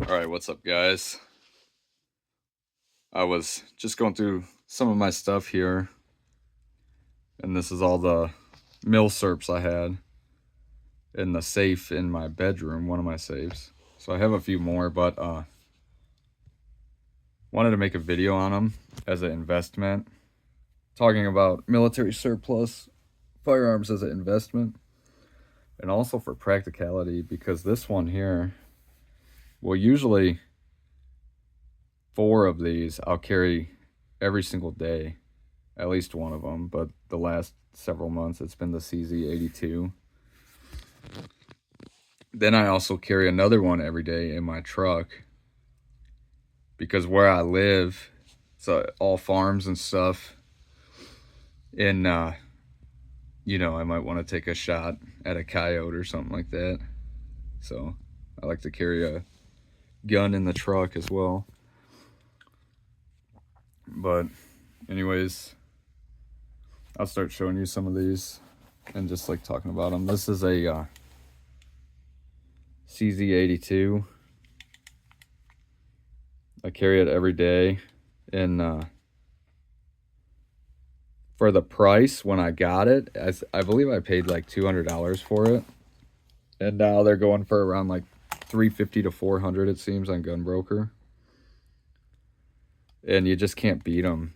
Alright, what's up, guys? I was just going through some of my stuff here, and this is all the Milsurps I had in the safe in my bedroom, one of my safes. So I have a few more, but wanted to make a video on them as an investment, talking about military surplus firearms as an investment, and also for practicality, because this one here, well, usually 4 of these I'll carry every single day, at least one of them, but the last several months it's been the CZ82. Then I also carry another one every day in my truck, because where I live, it's all farms and stuff, and you know, I might want to take a shot at a coyote or something like that, so I like to carry a gun in the truck as well. But anyways, I'll start showing you some of these and just like talking about them. This is a CZ82. I carry it every day, and for the price when I got it, I believe I paid like $200 for it, and now they're going for around like $350 to $400, it seems, on Gunbroker, and you just can't beat them.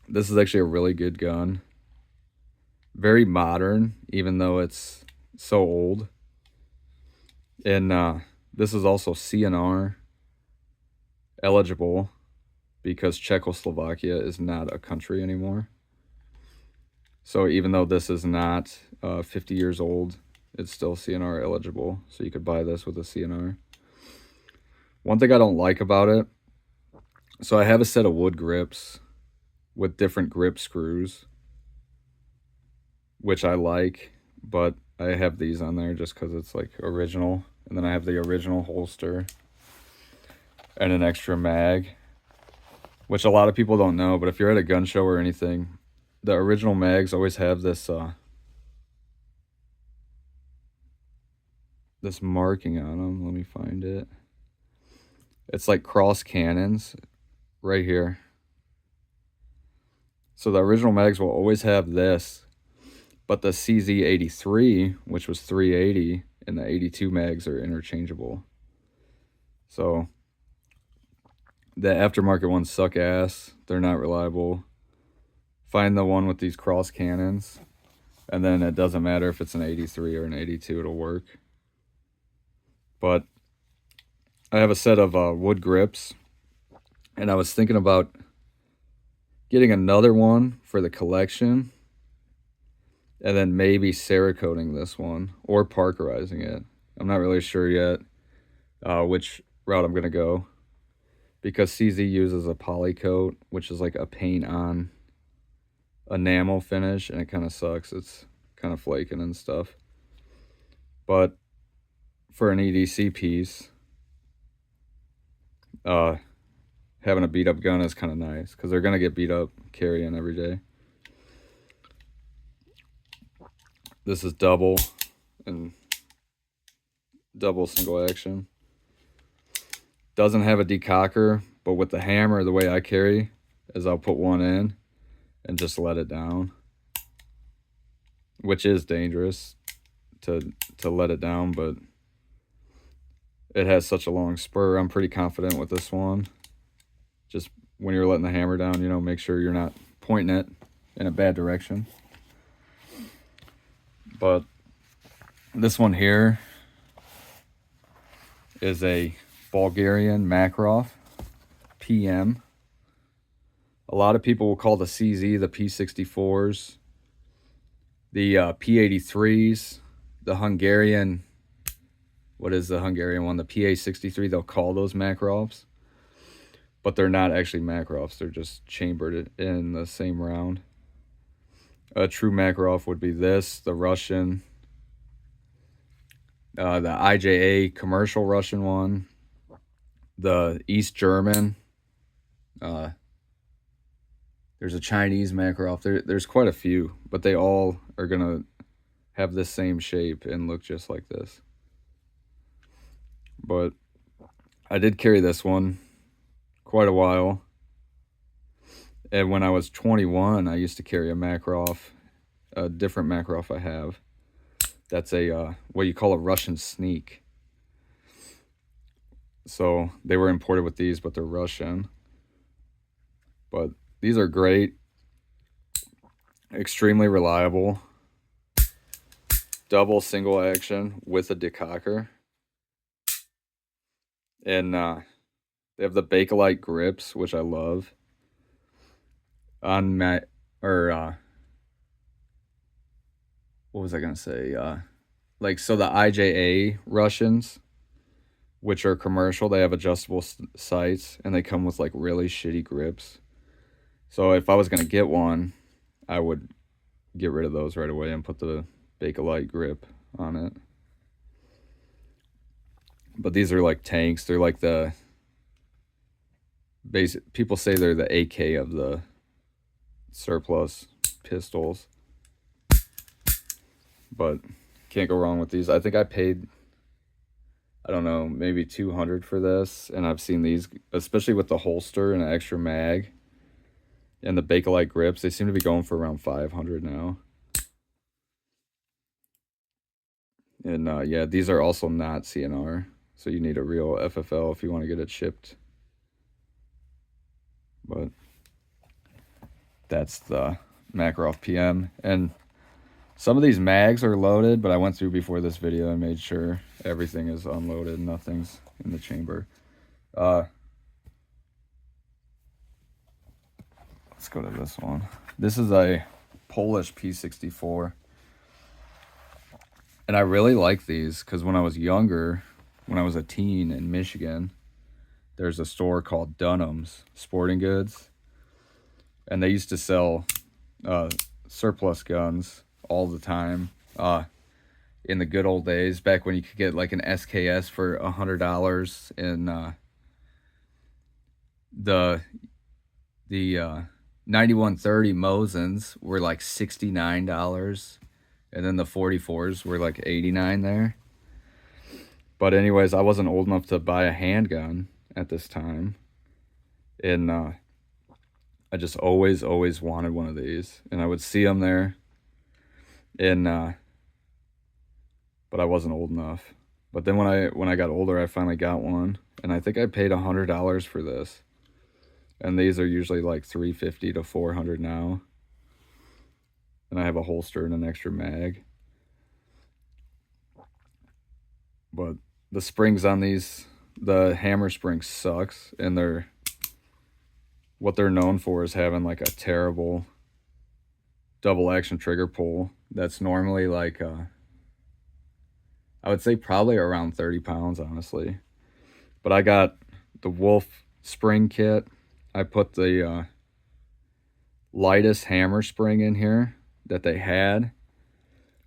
This is actually a really good gun, very modern, even though it's so old. And this is also CNR eligible, because Czechoslovakia is not a country anymore. So even though this is not 50 years old, it's still CNR eligible. So you could buy this with a CNR. One thing I don't like about it, so I have a set of wood grips with different grip screws, which I like, but I have these on there just because it's like original. And then I have the original holster and an extra mag, which a lot of people don't know, but if you're at a gun show or anything, the original mags always have this this marking on them. Let me find it. It's like cross cannons right here. So the original mags will always have this, but the CZ83, which was 380, and the 82 mags are interchangeable. So the aftermarket ones suck ass. They're not reliable. Find the one with these cross cannons, and then it doesn't matter if it's an 83 or an 82, it'll work. But I have a set of wood grips, and I was thinking about getting another one for the collection, and then maybe Cerakoting this one or Parkerizing it. I'm not really sure yet which route I'm going to go, because CZ uses a poly coat, which is like a paint on enamel finish, and it kind of sucks. It's kind of flaking and stuff. But for an EDC piece, having a beat up gun is kind of nice, because they're going to get beat up carrying every day. This is double and double single action. Doesn't have a decocker, but with the hammer, the way I carry is I'll put one in and just let it down, which is dangerous to let it down, but it has such a long spur. I'm pretty confident with this one. Just when you're letting the hammer down, you know, make sure you're not pointing it in a bad direction. But this one here is a Bulgarian Makarov PM. A lot of people will call the CZ the P64s, the P83s, the Hungarian, what is the Hungarian one? The PA63, they'll call those Makarovs, but they're not actually Makarovs. They're just chambered in the same round. A true Makarov would be this, the Russian, the IJA commercial Russian one, the East German, there's a Chinese Makarov. There's quite a few, but they all are going to have the same shape and look just like this. But I did carry this one quite a while. And when I was 21, I used to carry a Makarov, a different Makarov I have. That's a what you call a Russian sneak. So they were imported with these, but they're Russian. But these are great, extremely reliable. Double single action with a decocker. And they have the Bakelite grips, which I love. On my, or what was I gonna say? Like, so the IJA Russians, which are commercial, they have adjustable sights, and they come with like really shitty grips. So if I was gonna get one, I would get rid of those right away and put the Bakelite grip on it. But these are like tanks. They're like the basic. People say they're the AK of the surplus pistols. But can't go wrong with these. I think I paid, I don't know, maybe 200 for this, and I've seen these, especially with the holster and an extra mag and the Bakelite grips, they seem to be going for around 500 now. And yeah, these are also not CNR, so you need a real FFL if you want to get it shipped. But that's the Makarov PM. And some of these mags are loaded, but I went through before this video and made sure everything is unloaded, nothing's in the chamber. Let's go to this one. This is a Polish P64. And I really like these because when I was younger, when I was a teen in Michigan, there's a store called Dunham's Sporting Goods. And they used to sell surplus guns all the time in the good old days, back when you could get like an SKS for $100, and the 9130 Mosins were like $69, and then the 44s were like $89 there. But anyways, I wasn't old enough to buy a handgun at this time, and I just always wanted one of these, and I would see them there, and but I wasn't old enough. But then when I got older, I finally got one, and I think I paid $100 for this. And these are usually like $350 to $400 now. And I have a holster and an extra mag. But the springs on these, the hammer spring sucks, and what they're known for is having like a terrible double action trigger pull that's normally like I would say probably around 30 pounds, honestly. But I got the Wolf spring kit. I put the lightest hammer spring in here that they had,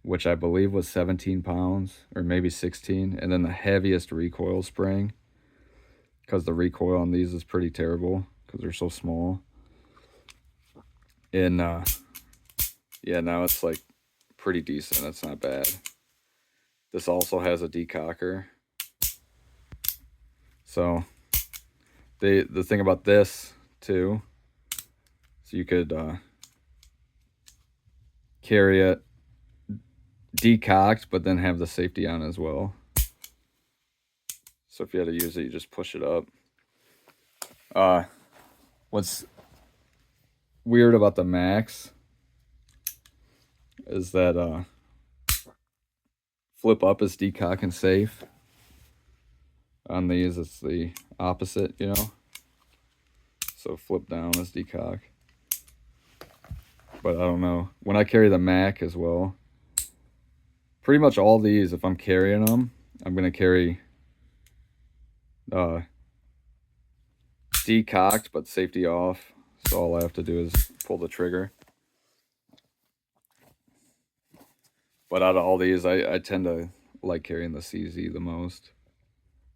which I believe was 17 pounds or maybe 16, and then the heaviest recoil spring, because the recoil on these is pretty terrible because they're so small. And yeah, now it's like pretty decent. That's not bad. This also has a decocker. So the thing about this too, so you could carry it decocked, but then have the safety on as well. So if you had to use it, you just push it up. What's weird about the Max is that flip up is decock and safe. On these, it's the opposite, you know. So flip down is decock. But I don't know. When I carry the Mac as well, pretty much all these, if I'm carrying them, I'm going to carry decocked but safety off. So all I have to do is pull the trigger. But out of all these, I tend to like carrying the CZ the most,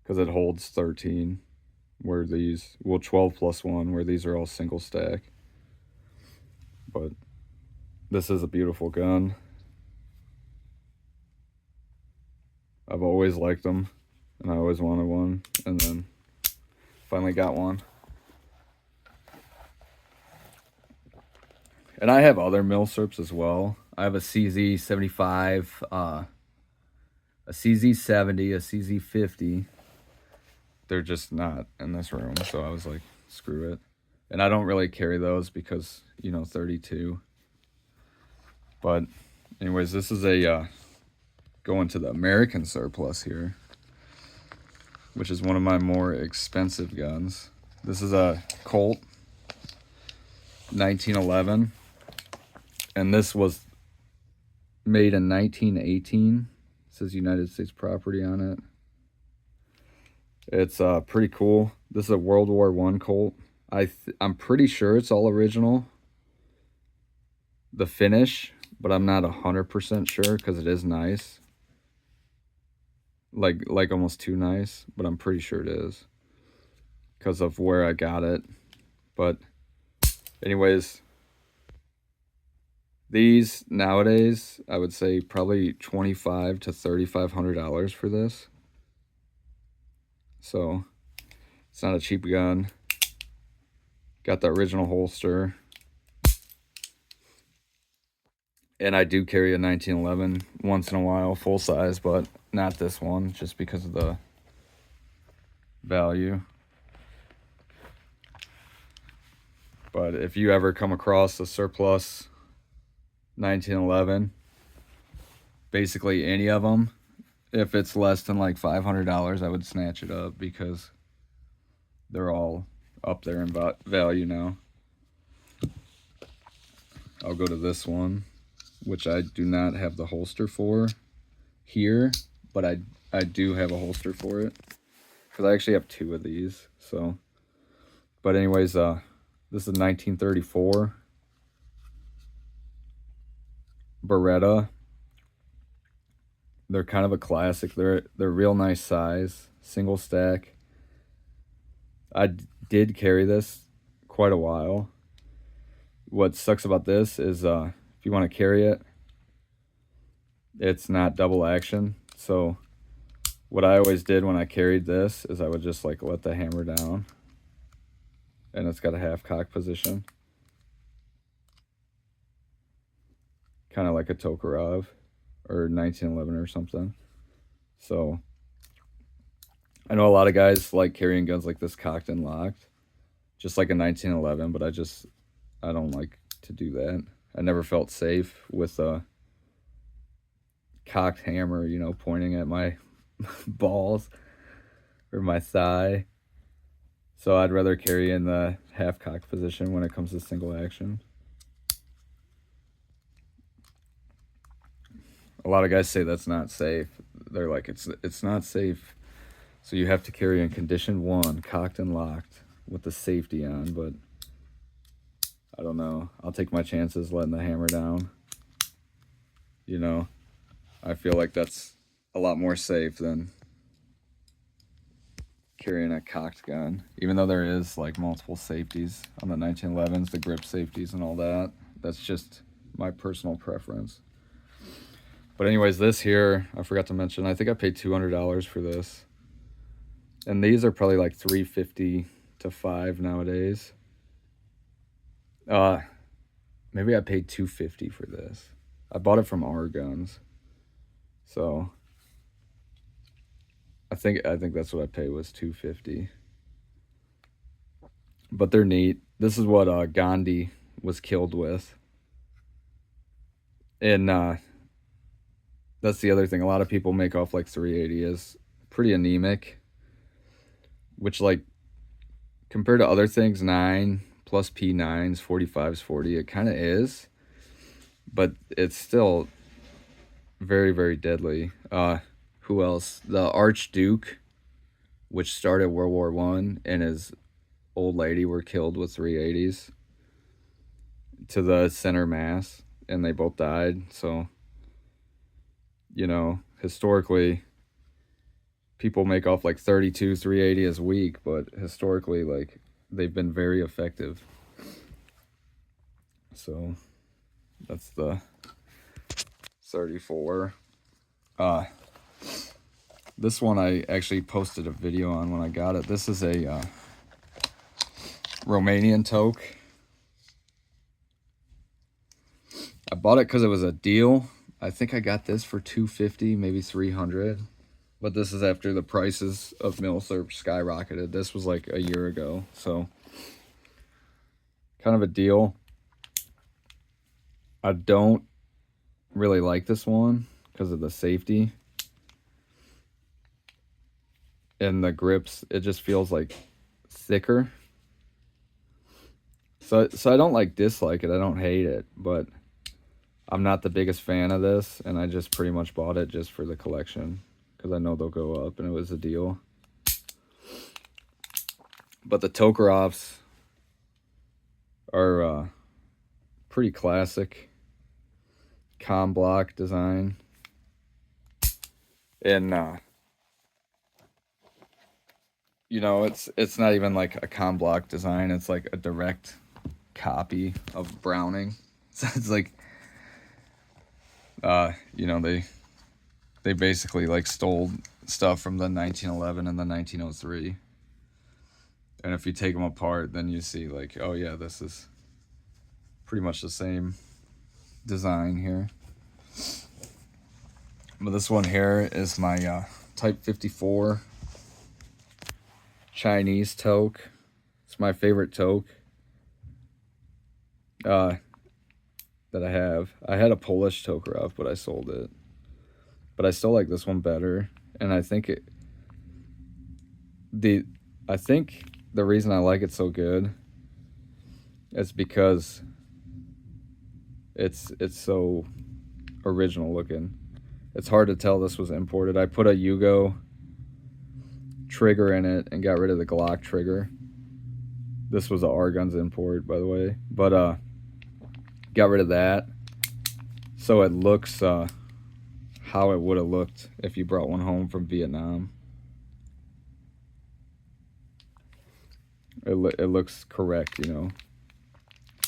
because it holds 13, where these, well, 12 plus 1, where these are all single stack. But this is a beautiful gun. I've always liked them, and I always wanted one, and then Finally got one. And I have other Milsurps as well. I have a CZ75, a CZ70, a CZ50. They're just not in this room, so I was like, screw it. And I don't really carry those because, you know, 32. But anyways, this is a going to the American surplus here, which is one of my more expensive guns. This is a Colt 1911, and this was made in 1918. It says United States property on it. It's pretty cool. This is a World War I Colt. I'm pretty sure it's all original, the finish, but I'm not 100% sure because it is nice. Like almost too nice, but I'm pretty sure it is because of where I got it. But anyways, these nowadays, I would say probably $2,500 to $3,500 for this. So it's not a cheap gun. Got the original holster. And I do carry a 1911 once in a while, full size, but not this one, just because of the value. But if you ever come across a surplus 1911, basically any of them, if it's less than like $500, I would snatch it up because they're all up there in value now. I'll go to this one, which I do not have the holster for here, but I do have a holster for it because I actually have two of these. So, but anyways, this is a 1934 Beretta. They're kind of a classic. They're real nice size, single stack. I did carry this quite a while. What sucks about this is if you want to carry it, it's not double action. So what I always did when I carried this is I would just like let the hammer down, and it's got a half cock position, kind of like a Tokarev or 1911 or something. So I know a lot of guys like carrying guns like this cocked and locked, just like a 1911, but I don't like to do that. I never felt safe with a cocked hammer, you know, pointing at my balls or my thigh. So I'd rather carry in the half cocked position when it comes to single action. A lot of guys say that's not safe. They're like, it's not safe. So you have to carry in condition 1, cocked and locked with the safety on, but I don't know. I'll take my chances letting the hammer down. You know, I feel like that's a lot more safe than carrying a cocked gun, even though there is like multiple safeties on the 1911s, the grip safeties and all that. That's just my personal preference. But anyways, this here, I forgot to mention, I think I paid $200 for this. And these are probably like $350 to $500 nowadays. Maybe I paid $250 for this. I bought it from our guns. So I think that's what I paid, was $250. But they're neat. This is what Gandhi was killed with. And that's the other thing. A lot of people make off like 380 is pretty anemic, which, like, compared to other things, 9 plus P9s, 45s, 40, it kind of is, but it's still very, very deadly. Who else? The Archduke, which started World War I, and his old lady were killed with 380s to the center mass, and they both died. So, you know, historically, people make off like 32, 380 as weak, but historically, like, they've been very effective. So that's the 34. This one I actually posted a video on when I got it. This is a Romanian toke. I bought it because it was a deal. I think I got this for $250, maybe $300. But this is after the prices of Milsurp skyrocketed. This was like a year ago, so kind of a deal. I don't really like this one because of the safety. And the grips, it just feels like thicker. So I don't like dislike it. I don't hate it, but I'm not the biggest fan of this, and I just pretty much bought it just for the collection because I know they'll go up, and it was a deal. But the Tokarevs are pretty classic com block design, and you know, it's not even like a com block design. It's like a direct copy of Browning. So it's like, you know, they basically like stole stuff from the 1911 and the 1903. And if you take them apart, then you see like, oh yeah, this is pretty much the same design here. But this one here is my Type 54 Chinese toke. It's my favorite toke that I have. I had a Polish Tokarev, but I sold it. But I still like this one better, and I think the reason I like it so good is because it's so original looking. It's hard to tell this was imported. I put a Yugo trigger in it and got rid of the Glock trigger. This was a Handguns import, by the way, but got rid of that, so it looks how it would have looked if you brought one home from Vietnam. It looks correct, you know.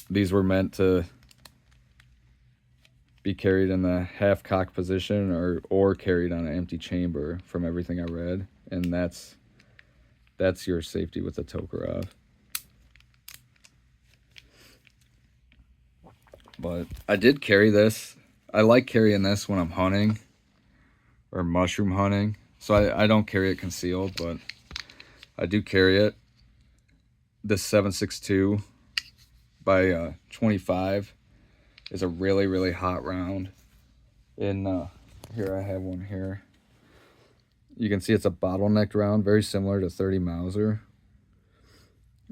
These were meant to be carried in the half cock position or carried on an empty chamber, from everything I read, and that's your safety with the Tokarev. But I did carry this. I like carrying this when I'm hunting or mushroom hunting, so I don't carry it concealed, but I do carry it. This 7.62 by 25 is a really, really hot round. And here I have one here. You can see it's a bottlenecked round, very similar to 30 Mauser.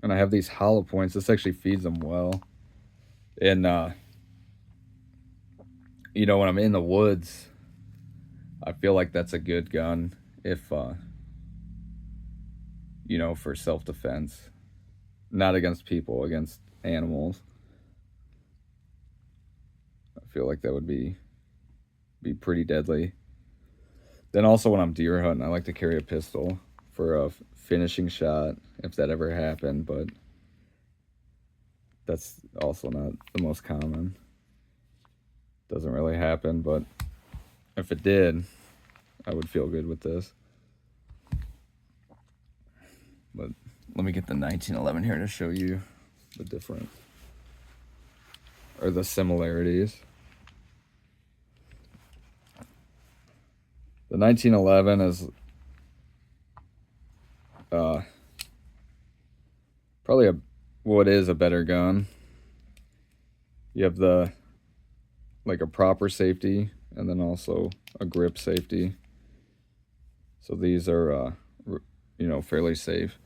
And I have these hollow points. This actually feeds them well. And you know, when I'm in the woods, I feel like that's a good gun if you know, for self-defense. Not against people, against animals. I feel like that would be pretty deadly. Then also when I'm deer hunting, I like to carry a pistol for a finishing shot, if that ever happened, but that's also not the most common. Doesn't really happen, but if it did, I would feel good with this. But let me get the 1911 here to show you the different, or the similarities. The 1911 is probably what is a better gun. You have the like a proper safety and then also a grip safety. So these are you know, fairly safe.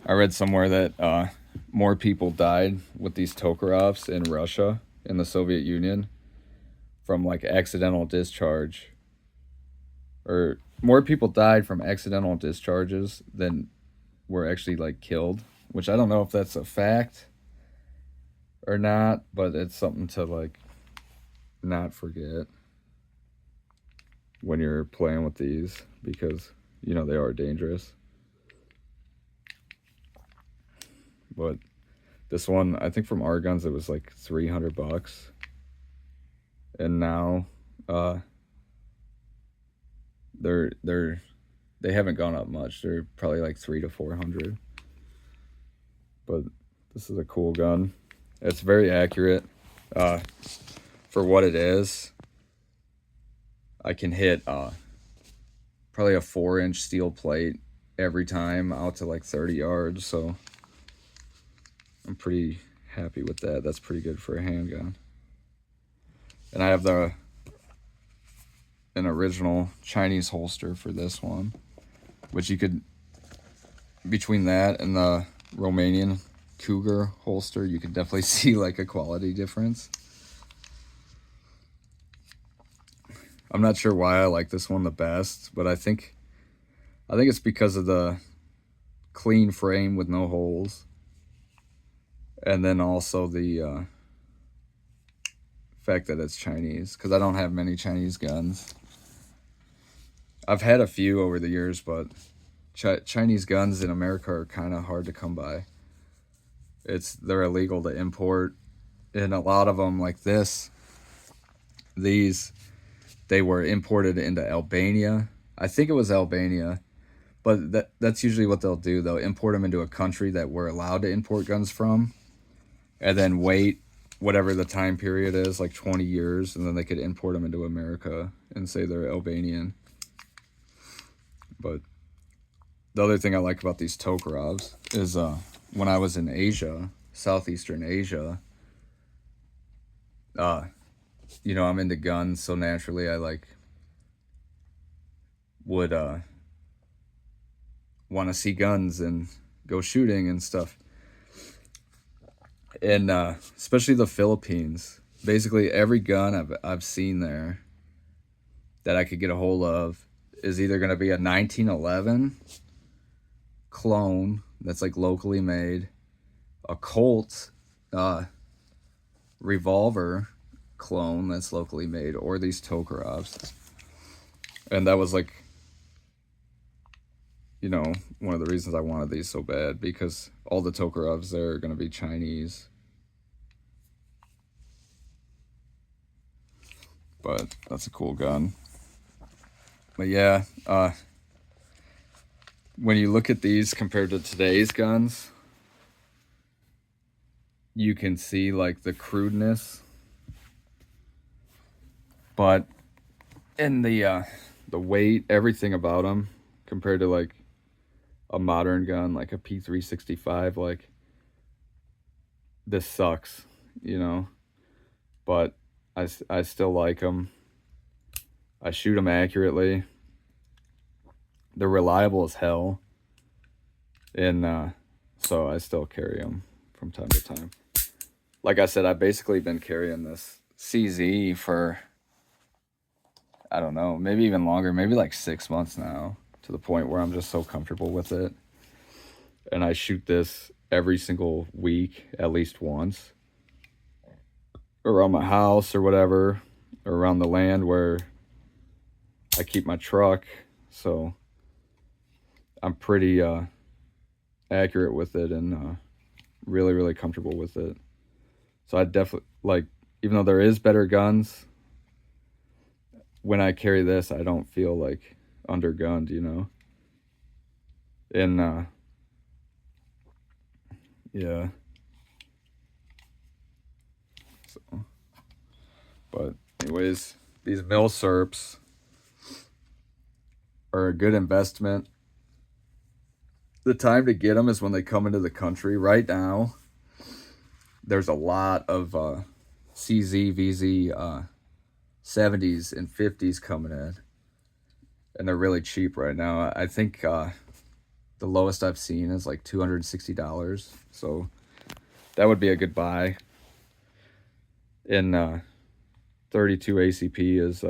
I read somewhere that more people died with these Tokarevs in Russia, in the Soviet Union, from like accidental discharge, or more people died from accidental discharges than were actually like killed, which I don't know if that's a fact or not, but it's something to like not forget when you're playing with these, because you know they are dangerous. But this one, I think from Handguns, it was like $300, and now they they haven't gone up much. They're probably like 300 to 400. But this is a cool gun. It's very accurate for what it is. I can hit probably a 4-inch steel plate every time out to like 30 yards. So I'm pretty happy with that. That's pretty good for a handgun. And I have an original Chinese holster for this one, which you could, between that and the Romanian Cougar holster, you could definitely see like a quality difference. I'm not sure why I like this one the best, but I think it's because of the clean frame with no holes, and then also the fact that it's Chinese, because I don't have many Chinese guns. I've had a few over the years, but Chinese guns in America are kind of hard to come by. They're illegal to import, and a lot of them, like these, they were imported into Albania. I think it was Albania, but that's usually what they'll do. They'll import them into a country that we're allowed to import guns from, and then wait whatever the time period is, like 20 years, and then they could import them into America and say they're Albanian. But the other thing I like about these Tokarevs is when I was in Asia, Southeastern Asia, you know, I'm into guns, so naturally I would want to see guns and go shooting and stuff. And especially the Philippines, basically every gun I've seen there that I could get a hold of is either going to be a 1911 clone that's like locally made, a Colt revolver clone that's locally made, or these Tokarevs. And that was like, you know, one of the reasons I wanted these so bad, because all the Tokarevs there are going to be Chinese. But that's a cool gun. But yeah, when you look at these compared to today's guns, you can see like the crudeness, but in the weight, everything about them compared to like a modern gun like a P365, like this sucks, you know. But I still like them. I shoot them accurately. They're reliable as hell, and so I still carry them from time to time. Like I said, I've basically been carrying this CZ for, I don't know, maybe even longer, maybe like 6 months now, to the point where I'm just so comfortable with it. And I shoot this every single week, at least once, around my house or whatever, or around the land where I keep my truck. So I'm pretty accurate with it, and really, really comfortable with it. So I definitely, like, even though there is better guns, when I carry this, I don't feel like undergunned, you know. And yeah. So, but anyways, these Milsurps are a good investment. The time to get them is when they come into the country. Right now, there's a lot of CZ, VZ 70s and 50s coming in, and they're really cheap right now. I think the lowest I've seen is like $260, so that would be a good buy. And 32 ACP is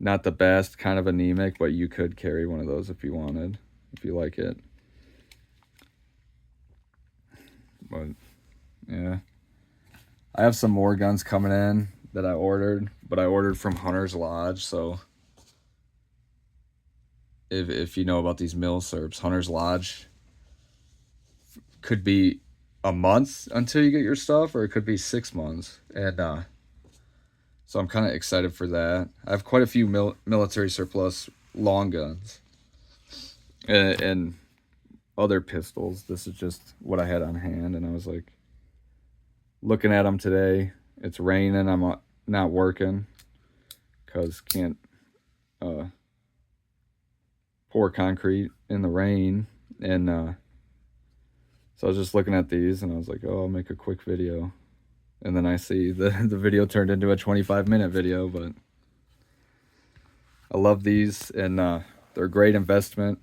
not the best, kind of anemic, but you could carry one of those if you wanted, if you like it. But yeah, I have some more guns coming in that I ordered, but I ordered from Hunter's Lodge. So if you know about these Milsurps, Hunter's Lodge could be a month until you get your stuff, or it could be 6 months. And so I'm kind of excited for that. I have quite a few military surplus long guns and other pistols. This is just what I had on hand, and I was like looking at them today. It's raining. I'm not working because can't pour concrete in the rain. And so I was just looking at these, and I was like, oh, I'll make a quick video. And then I see the video turned into a 25-minute video. But I love these, and they're a great investment.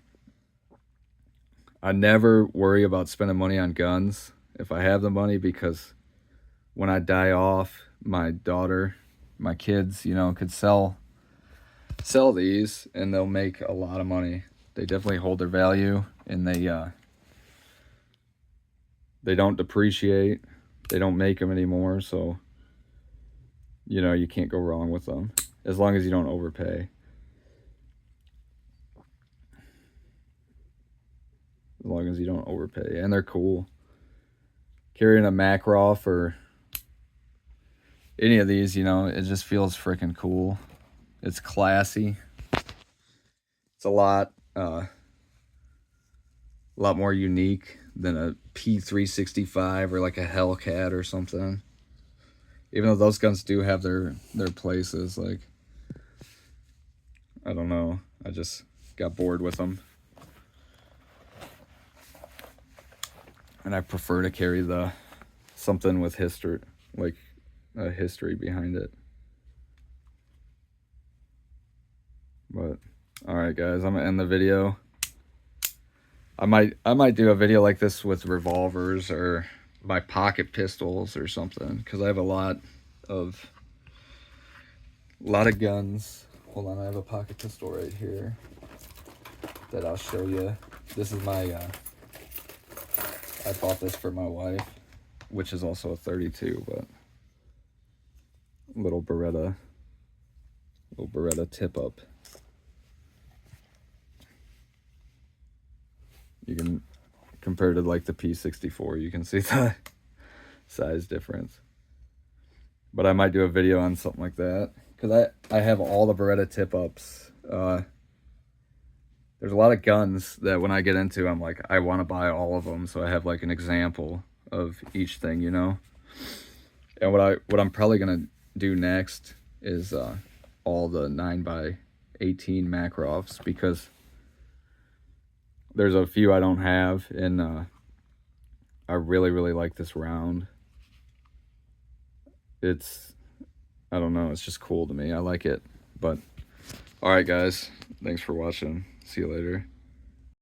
I never worry about spending money on guns if I have the money, because when I die off, my daughter, my kids, you know, could sell these, and they'll make a lot of money. They definitely hold their value, and they don't depreciate. They don't make them anymore, so you know, you can't go wrong with them as long as you don't overpay. As long as you don't overpay. And they're cool. Carrying a Makarov or any of these, you know, it just feels freaking cool. It's classy. It's a lot more unique than a P365 or like a Hellcat or something. Even though those guns do have their places, like, I don't know, I just got bored with them. And I prefer to carry something with history, like a history behind it. But all right, guys, I'm gonna end the video. I might do a video like this with revolvers or my pocket pistols or something, because I have a lot of guns. Hold on, I have a pocket pistol right here that I'll show you. This is my I bought this for my wife, which is also a 32, but little Beretta tip up. You can compare to like the P64, you can see the size difference. But I might do a video on something like that, because I have all the Beretta tip ups. There's a lot of guns that when I get into, I'm like, I want to buy all of them, so I have like an example of each thing, you know. And what I'm probably gonna do next is all the 9x18 Makarovs, because there's a few I don't have, and I really like this round. I don't know, it's just cool to me. I like it. But all right, guys, thanks for watching. See you later.